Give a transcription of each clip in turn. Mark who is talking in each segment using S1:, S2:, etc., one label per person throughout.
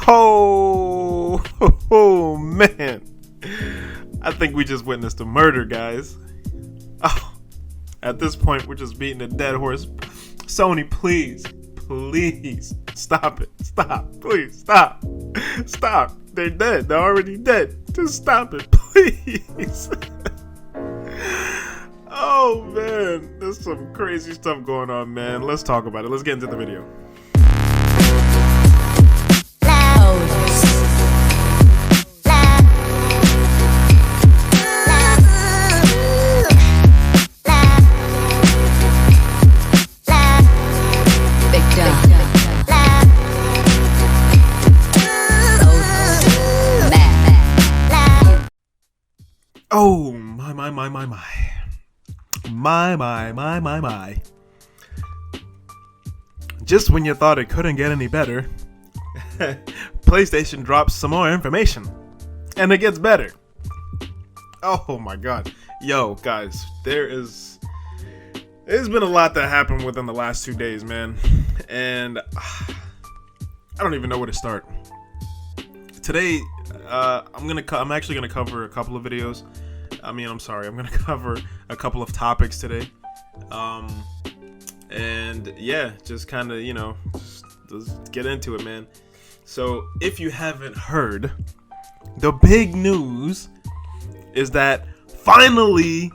S1: Oh, oh man. I think we just witnessed a murder, guys. Oh, at this point, we're just beating a dead horse. Sony, please, please stop it. Stop. Please stop. Stop. They're dead. They're already dead. Just stop it, please. Oh man, there's some crazy stuff going on, man. Let's talk about it. Let's get into the video. Oh, my. Just when you thought it couldn't get any better, PlayStation drops some more information. And it gets better. Oh my god. Yo, guys, there's been a lot that happened within the last 2 days, man. And I don't even know where to start. Today, I'm actually gonna cover a couple of videos. I'm gonna cover a couple of topics today. And yeah, just kind of, just get into it, man. So if you haven't heard, the big news is that finally,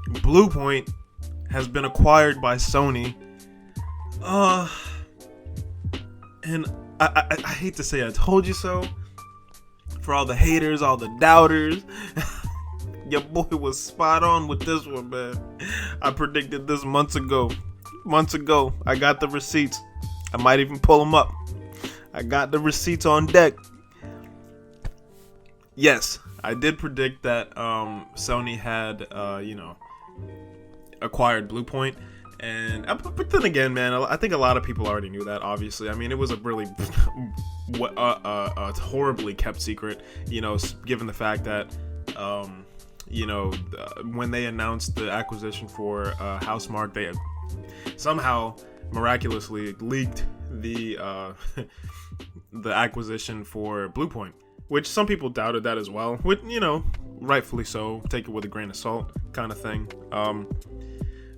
S1: Bluepoint has been acquired by Sony. And I hate to say I told you so. For all the haters, all the doubters, your boy was spot on with this one, man. I predicted this months ago. I got the receipts. I might even pull them up. I got the receipts on deck. Yes, I did predict that Sony had, acquired Bluepoint. But then again, man, I think a lot of people already knew that, obviously. I mean, it was a really horribly kept secret, given the fact that, when they announced the acquisition for Housemarque, they somehow miraculously leaked the acquisition for Bluepoint, which some people doubted that as well, which, rightfully so, take it with a grain of salt kind of thing.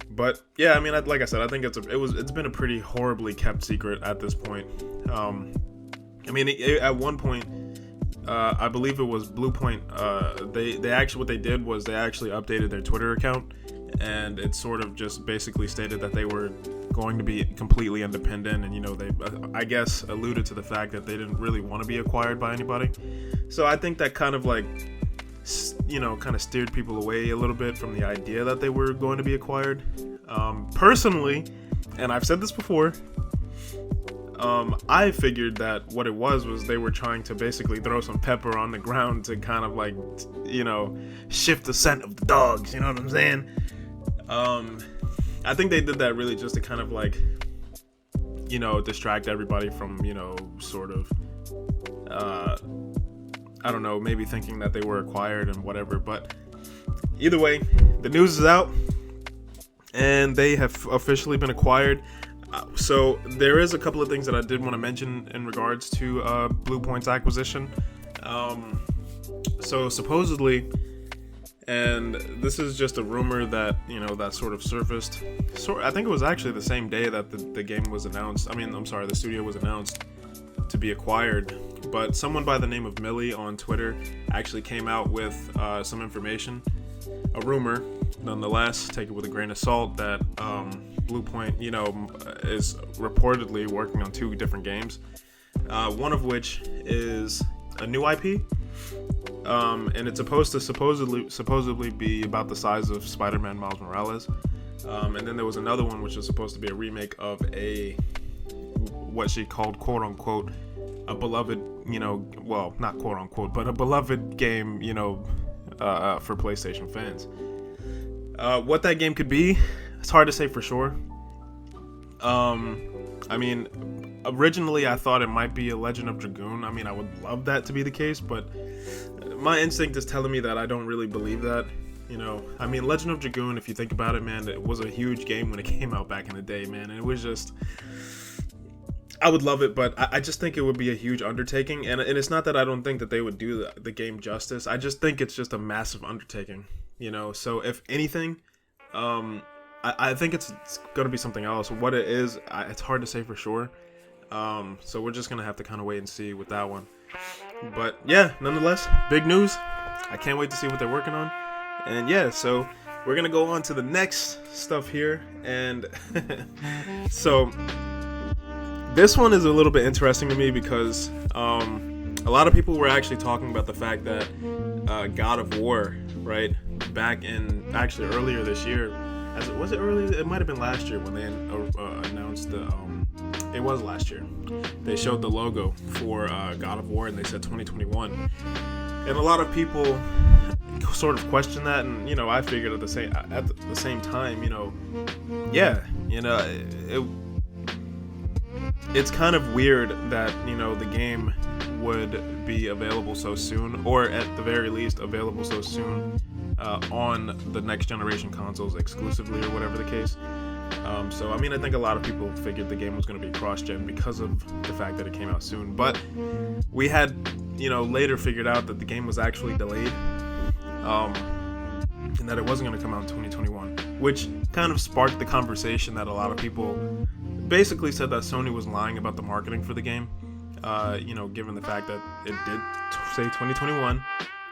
S1: But yeah, I mean, like I said, I think it's been a pretty horribly kept secret at this point. At one point, I believe it was Bluepoint. They actually, what they did was they actually updated their Twitter account, and it sort of just basically stated that they were going to be completely independent, and they, I guess, alluded to the fact that they didn't really want to be acquired by anybody. So I think that kind of steered people away a little bit from the idea that they were going to be acquired. Personally, and I've said this before, I figured that what it was they were trying to basically throw some pepper on the ground to kind of shift the scent of the dogs, you know what I'm saying? I think they did that really just to kind of distract everybody from, sort of, I don't know, maybe thinking that they were acquired and whatever. But either way, the news is out and they have officially been acquired. So there is a couple of things that I did want to mention in regards to Bluepoint's acquisition. So supposedly, and this is just a rumor that, that sort of surfaced. I think it was actually the same day that the game was announced. The studio was announced to be acquired. But someone by the name of Millie on Twitter actually came out with some information, a rumor, nonetheless, take it with a grain of salt, that Bluepoint, is reportedly working on 2 different games, one of which is a new IP, and it's supposed to supposedly be about the size of Spider-Man Miles Morales, and then there was another one which is supposed to be a remake of what she called, quote-unquote, a beloved, well, not quote unquote, but a beloved game, for PlayStation fans. What that game could be, it's hard to say for sure. Originally I thought it might be a Legend of Dragoon. I would love that to be the case, but my instinct is telling me that I don't really believe that. Legend of Dragoon, if you think about it, man, it was a huge game when it came out back in the day, man, and it was just, I would love it, but I just think it would be a huge undertaking, and it's not that I don't think that they would do the game justice. I just think it's just a massive undertaking, you know. So if anything, I think it's gonna be something else. What it is, it's hard to say for sure. So we're just gonna have to kind of wait and see with that one. But yeah, nonetheless, big news. I can't wait to see what they're working on. And yeah, so we're gonna go on to the next stuff here, and so. This one is a little bit interesting to me because a lot of people were actually talking about the fact that God of War, right, back in actually earlier this year, was it earlier? It might have been last year when they announced the. It was last year. They showed the logo for God of War and they said 2021, and a lot of people sort of questioned that, and you know, I figured at the same time, you know, yeah, you know, it's kind of weird that, you know, the game would be available so soon, or at the very least available so soon on the next generation consoles exclusively, or whatever the case. So I mean, I think a lot of people figured the game was going to be cross-gen because of the fact that it came out soon, but we had, you know, later figured out that the game was actually delayed, and that it wasn't going to come out in 2021, which kind of sparked the conversation that a lot of people basically said that Sony was lying about the marketing for the game, you know, given the fact that it did say 2021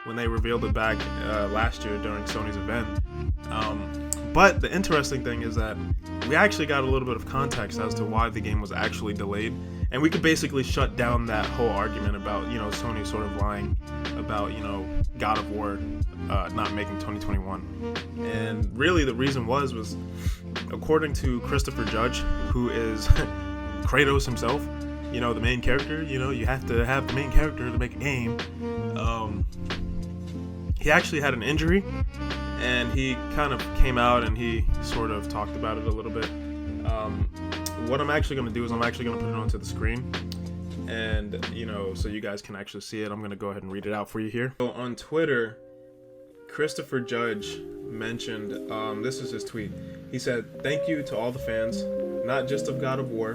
S1: when they revealed it back last year during Sony's event. But the interesting thing is that we actually got a little bit of context as to why the game was actually delayed, and we could basically shut down that whole argument about, you know, Sony sort of lying about, you know, God of War not making 2021. And really the reason was according to Christopher Judge, who is Kratos himself, you know, the main character. You know, you have to have the main character to make a game. He actually had an injury, and he kind of came out and he sort of talked about it a little bit. What I'm actually going to do is I'm actually going to put it onto the screen, and, you know, so you guys can actually see it. I'm going to go ahead and read it out for you here. So on Twitter, Christopher Judge mentioned, this is his tweet. He said, "Thank you to all the fans, not just of God of War,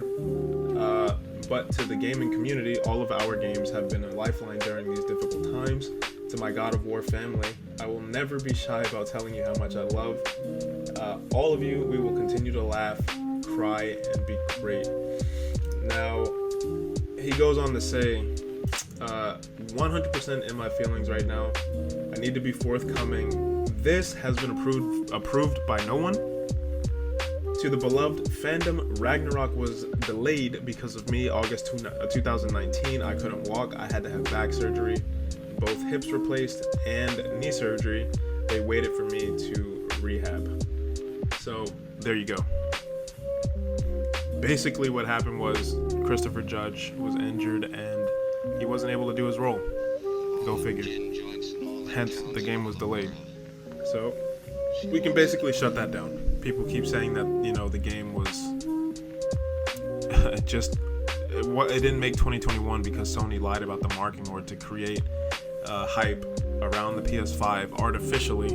S1: but to the gaming community. All of our games have been a lifeline during these difficult times. To my God of War family, I will never be shy about telling you how much I love all of you. We will continue to laugh, cry, and be great." Now, he goes on to say, 100% in my feelings right now. I need to be forthcoming. This has been approved by no one. To the beloved fandom, Ragnarok was delayed because of me. August 2019, I couldn't walk. I had to have back surgery, both hips replaced and knee surgery. They waited for me to rehab. So there you go. Basically what happened was Christopher Judge was injured and he wasn't able to do his role. Go figure. Hence, the game was delayed. So we can basically shut that down. People keep saying that, you know, the game was it didn't make 2021 because Sony lied about the marketing or to create hype around the PS5 artificially,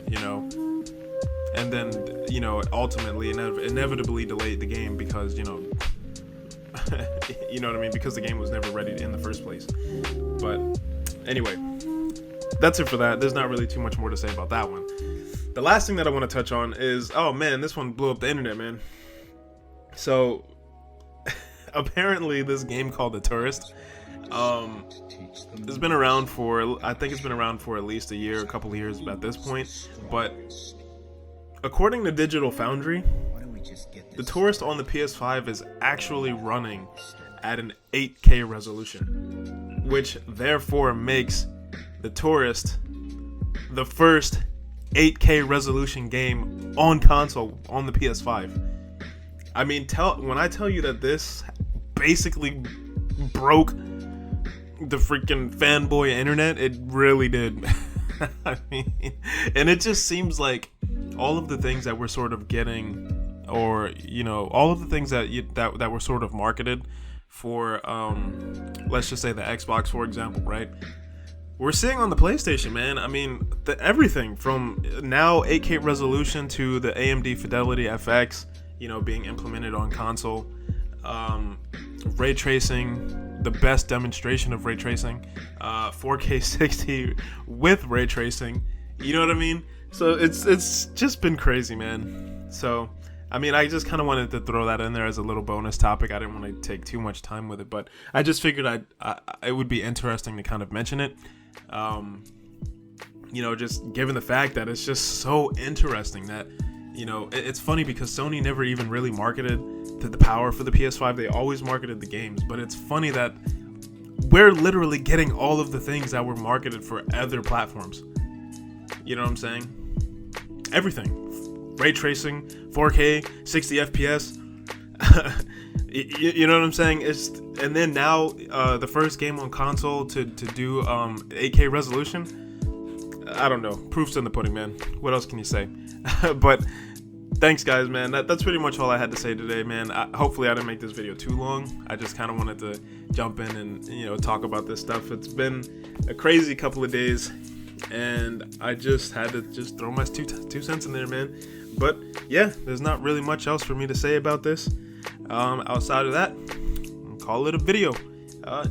S1: you know, and then, you know, ultimately inevitably delayed the game because, you know, you know what I mean, because the game was never ready in the first place. But anyway, that's it for that. There's not really too much more to say about that one. The last thing that I want to touch on is, oh man, this one blew up the internet, man. So apparently this game called The Tourist, it's been around for, I think it's been around for at least a couple of years at this point, but according to Digital Foundry, The Tourist on the PS5 is actually running at an 8K resolution, which therefore makes The Tourist the first 8K resolution game on console on the PS5. I mean, when I tell you that this basically broke the freaking fanboy internet, it really did. I mean, and it just seems like all of the things that we're sort of getting, or, you know, all of the things that were sort of marketed for, let's just say the Xbox, for example, right? We're seeing on the PlayStation, man. I mean, everything from now 8K resolution to the AMD Fidelity FX, you know, being implemented on console. ray tracing, the best demonstration of ray tracing, 4K 60 with ray tracing. You know what I mean? So it's just been crazy, man. So I mean, I just kind of wanted to throw that in there as a little bonus topic. I didn't want to take too much time with it, but I just figured it would be interesting to kind of mention it. Just given the fact that it's just so interesting that, it's funny because Sony never even really marketed the power for the PS5. They always marketed the games, but it's funny that we're literally getting all of the things that were marketed for other platforms. You know what I'm saying? Everything. Ray tracing, 4K, 60 FPS. You know what I'm saying? And then now the first game on console to do 8K resolution. I don't know. Proof's in the pudding, man. What else can you say? But thanks, guys, man. That's pretty much all I had to say today, man. Hopefully I didn't make this video too long. I just kind of wanted to jump in and talk about this stuff. It's been a crazy couple of days, and I just had to just throw my two cents in there, man. But yeah, there's not really much else for me to say about this. Outside of that, I'll call it a video.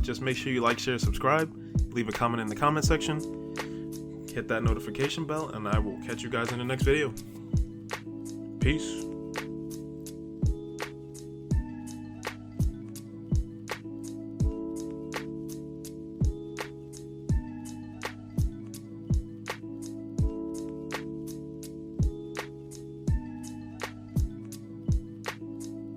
S1: Just make sure you like, share, subscribe, leave a comment in the comment section, hit that notification bell, and I will catch you guys in the next video. Peace.